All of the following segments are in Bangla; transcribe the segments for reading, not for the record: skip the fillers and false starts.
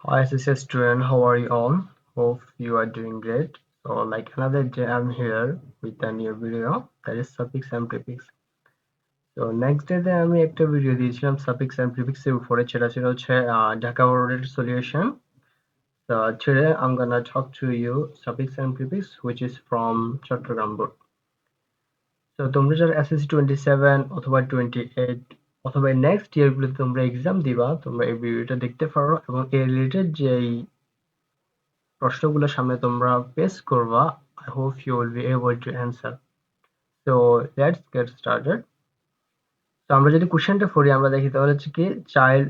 Hi, SSS student, how are you all? Hope you are doing great. So, like another day, I'm here with a new video that is suffix and prefix. So, next day আমি একটা ভিডিও দিয়েছিলাম suffix and prefix এর উপরে, সেটা ছিল হচ্ছে ঢাকা বোর্ডের solution. So, today I'm gonna talk to you suffix and prefix, which is from Chittagong board. So, তোমরা যারা SSC 27 অথবা 28 অথবা নেক্সট ইয়ার গুলোতে তোমরা এক্সাম দিবা, তোমরা এই ভিডিওটা দেখতে পারো এবং এর রিলেটেড যেই প্রশ্নগুলো সামনে তোমরা ফেস করবা, I hope you will be able to answer. So let's get started. তো আমরা যদি কোশ্চেনটা পড়ি আমরা দেখি তাহলে হচ্ছে কি চাইল্ড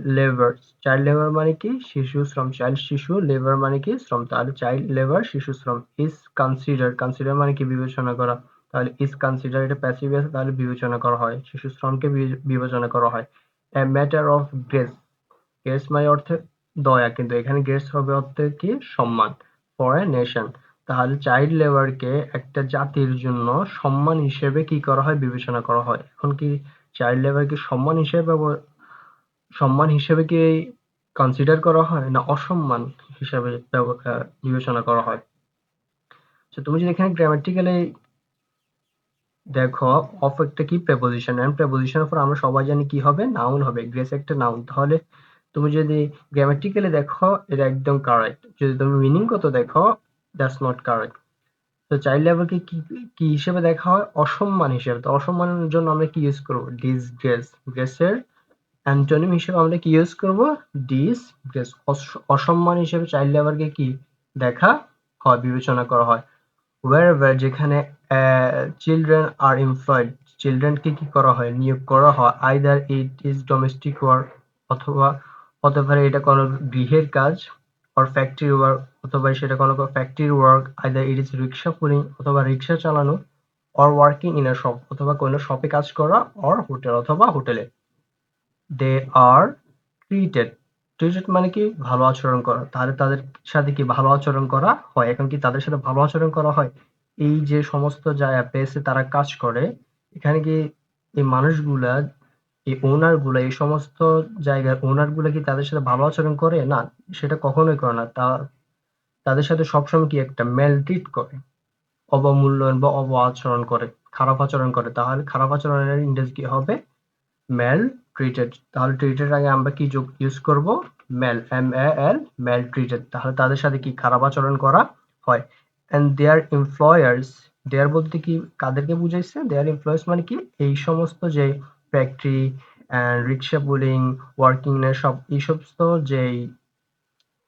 লেবার মানে কি শিশু শ্রম, শিশু লেবার মানে কি শ্রম, তাহলে চাইল্ড লেবার শিশু শ্রম। ইজ কনসিডার মানে কি বিবেচনা করা, তাহলে ইজ কনসিডার এটা প্যাসিভ আছে, তাহলে বিবেচনা করা হয়, শিশু শ্রমকে বিবেচনা করা হয়। A matter of grace, grace মানে অর্থে দয়া, কিন্তু এখানে গ্রেস হবে অর্থে কি সম্মান। ফর এ নেশন, তাহলে চাইল্ড লেবারকে একটা জাতির জন্য সম্মান হিসেবে কি করা হয়, বিবেচনা করা হয়। এখন কি চাইল্ড লেবারকে সম্মান হিসেবে কি কনসিডার করা হয় না অসম্মান হিসেবে বিবেচনা করা হয়? তো তুমি যদি এখানে গ্রামাটিক্যালি দেখো, অফ একটা কি প্রেপোজিশন, এন্ড প্রেপোজিশনের পর আমরা সবাই জানি কি হবে, নাউন হবে। গ্রেস একটা নাউন, তাহলে তুমি যদি গ্রামাটিক্যালি দেখো এটা একদম কারেক্ট, যদি তুমি মিনিংগত দেখো দ্যাটস নট কারেক্ট। তো চাইল্ড লেবারকে কি কি হিসেবে দেখা হয়, অসম্মান হিসেবে। তো অসম্মানের জন্য আমরা কি ইউজ করবো, ডিসগ্রেস। গ্রেসের অ্যান্টোনিম হিসেবে আমরা কি ইউজ করব, ডিসগ্রেস। অসম্মান হিসেবে চাইল্ড লেবারকে কি দেখা হয়, বিবেচনা করা হয়। wherever যেখানে চিলড্রেন আর এমপ্লয়েড, চিলড্রেনকে কি করা হয়, নিয়োগ করা হয়। Either it is domestic work, অথবা হতে পারে এটা কোনো গৃহের কাজ, অর ফ্যাক্টরি ওয়ার্ক, অথবা সেটা কোনো factory work. Either it is rickshaw pulling, অথবা রিক্সা চালানো, or working in a shop, অথবা কোনো শপে কাজ করা, অর হোটেল, অথবা হোটেলে। দে আর ট্রিটেড, ট্রিটেড মানে কি ভালো আচরণ করা, তাহলে তাদের সাথে কি ভালো আচরণ করা হয়। এখন কি তাদের সাথে ভালো আচরণ করা হয়, এই যে সমস্ত প্লেসে তারা কাজ করে, এখানে কি এই মানুষগুলা, এই ওনার গুলা, এই সমস্ত জায়গার ওনার গুলা কি তাদের সাথে ভালো আচরণ করে না, সেটা কখনোই করে না। তাদের সাথে সবসময় কি একটা মেল ট্রিট করে, অবমূল্যায়ন বা আচরণ করে, খারাপ আচরণ করে। তাহলে খারাপ আচরণের ইংরেজি কি হবে, মেল ট্রিটেড। তাহলে ট্রিটেড আগে আমরা কি যোগ ইউজ করব, মেল, MAL, মেল ট্রিটেড। তাহলে তাদের সাথে কি খারাপ আচরণ করা হয়। এন্ড দেয়ার এমপ্লয়ার্স, দেয়ার বলতে কি কাদেরকে বুঝাইছে, দেয়ার এমপ্লয়ার্স মানে কি এই সমস্ত যে ফ্যাক্টরি, রিক্সা পুলিং, ওয়ার্কিং এর সব এই সমস্ত যেই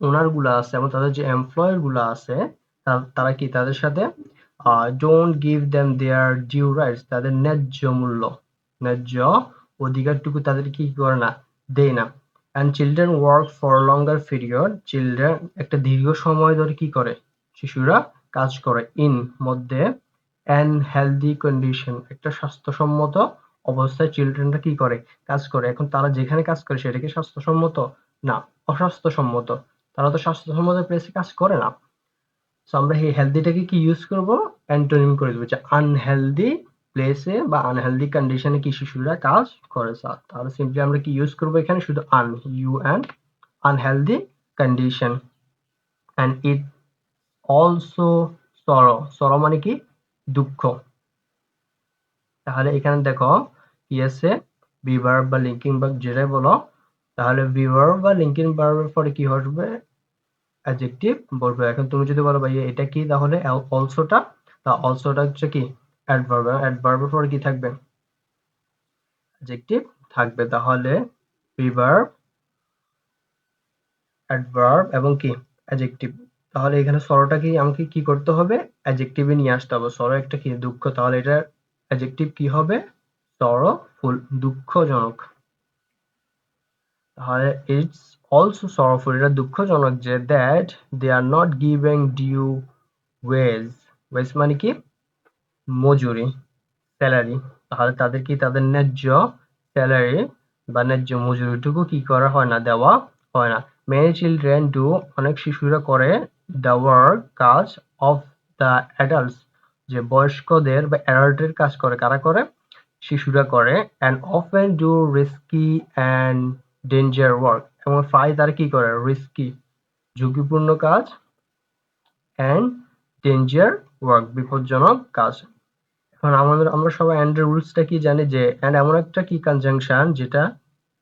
ওনার গুলা আছে এবং তাদের যে এমপ্লয়ার গুলা আছে, তারা কি তাদের সাথে don't give them their due rights, তাদের ন্যায্য মূল্য, ন্যায্য অধিকারটুকু তাদের কি করে না, দেয় না। And children work for longer period, children একটা দীর্ঘ সময় ধরে কি করে, শিশুরা কাজ করে। ইন মধ্যে, অ্যান হেলদি কন্ডিশন একটা স্বাস্থ্যসম্মত অবস্থায় চিলড্রেনরা কি করে, কাজ করে। এখন তারা যেখানে কাজ করে সেটা কি স্বাস্থ্যসম্মত, না অস্বাস্থ্যসম্মত, তারা তো স্বাস্থ্যসম্মত প্লেসে কাজ করে না। সো আমরা এই হেলদিটাকে কি ইউজ করব, অ্যান্টোনিম করে দেবো, যে আনহেলদি প্লেসে বা আনহেলদি কন্ডিশনে কি শিশুরা কাজ করে। তাহলে সিম্পলি আমরা কি ইউজ করবো এখানে, শুধু unhealthy condition. And it also সরো মানে কি দুঃখ। তাহলে এখানে দেখো কি আছে, বিভার্ব বা লিঙ্কিং ভার্ব যেটাই বলো, তাহলে বিভার্ব বা লিঙ্কিং ভার্বের পরে কি আসবে, অ্যাডজেক্টিভ বলবে। এখন তুমি যদি বলো ভাইয়া এটা কি, তাহলে অলসোটা, তা অলসোটা হচ্ছে কি অ্যাডভার্ব, অ্যাডভার্বের পরে কি থাকবে, অ্যাডজেক্টিভ থাকবে। তাহলে প্রিভার্ব, অ্যাডভার্ব এবং কি অ্যাডজেক্টিভ। তাহলে এখানে সরোটা কি আমাকে কি করতে হবে, অ্যাডজেক্টিভে নিয়ে আসতে হবে। সরো একটা কি দুঃখ, তাহলে এটা অ্যাডজেক্টিভ কি হবে, সরোফুল, দুঃখজনক। তাহলে ইটস অলসো সরোফুল, এটা দুঃখজনক যে that they are not giving due wages, wages মানে কি মজুরি, স্যালারি। তাহলে তাদের কি তাদের ন্যায্য স্যালারি বা ন্যায্য মজুরিটুকু কি করা হয় না, দেওয়া হয় না। মেনি চিলড্রেন ডু, অনেক শিশুরা করে, দ্য ওয়ার্ক কাজ, অফ দ্য অ্যাডাল্টস, যে বয়স্কদের বা অ্যাডাল্টের কাজ করে, কারা করে, শিশুরা করে। And often do risky and danger work, এবং প্রায় তারা কি করে রিস্কি ঝুঁকিপূর্ণ কাজ অ্যান্ড ডেঞ্জার ওয়ার্ক, বিপজ্জনক কাজ। এখন আমরা সবাই অ্যান্ড এর রুলসটা কি জানি, যে অ্যান্ড এমন একটা কি কনজাংশন যেটা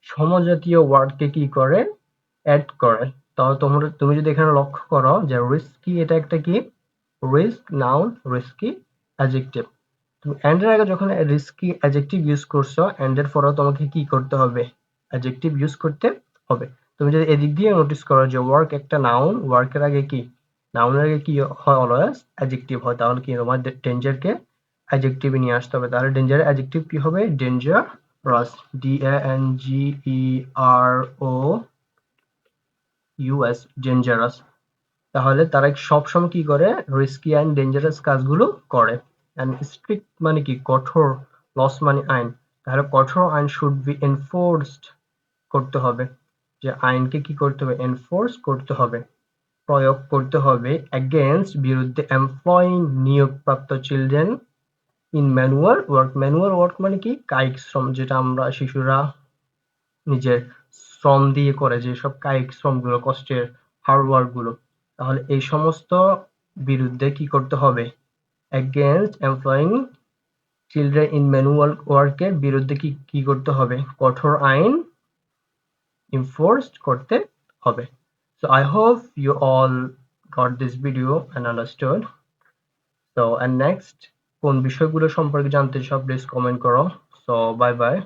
সমজাতীয় ওয়ার্ডকে কি করে, অ্যাড করে। তাহলে তুমি যদি এখানে লক্ষ্য করো যে রিস্কি, এটা একটা কি রিস্ক নাউন, রিস্কি অ্যাডজেক্টিভ। তুমি অ্যান্ড এর আগে যখন রিস্কি অ্যাডজেক্টিভ ইউজ করছো, অ্যান্ড এর পরেও তোমাকে কি করতে হবে, অ্যাডজেক্টিভ ইউজ করতে হবে। তুমি যদি এদিক দিয়ে নোটিস করো যে ওয়ার্ক একটা নাউন, ওয়ার্কের আগে কি, নাউনের আগে কি হয়, অলওয়েজ অ্যাডজেক্টিভ হয়, তাহলে কি তোমার ডেঞ্জারকে অ্যাডজেক্টিভে নিয়ে আসতে হবে। তাহলে ডেঞ্জারের অ্যাডজেক্টিভ কি হবে, ডেঞ্জারাস, DANGEROUS, ডেঞ্জারাস। তাহলে তারা সবসময় কি করে, রিস্কি অ্যান্ড ডেঞ্জারাস কাজগুলো করে। অ্যান্ড স্ট্রিক্ট মানে কি, কঠোর, লস মানে আইন, তাহলে কঠোর আইন শুড বি এনফোর্সড, করতে হবে, যে আইনকে কি করতে হবে, এনফোর্স করতে হবে, প্রয়োগ করতে হবে, এগেইনস্ট, বিরুদ্ধে, এমপ্লয়িং, নিয়োগপ্রাপ্ত, children in manual work, manual work মানে কি, কায়িক শ্রম, যেটা আমরা শিশুরা নিজের শ্রম দিয়ে করে, যেসব কায়িক শ্রমগুলো, কষ্টের হার্ড ওয়ার্ক গুলো, তাহলে এই সমস্ত বিরুদ্ধে কি করতে হবে, against employing children in manual ওয়ার্কের বিরুদ্ধে কি কি করতে হবে, কঠোর আইন enforced করতে হবে। So I hope you all got this video and understood. So and next কোন বিষয়গুলো সম্পর্কে জানতে চাও প্লিজ কমেন্ট করো। So bye bye.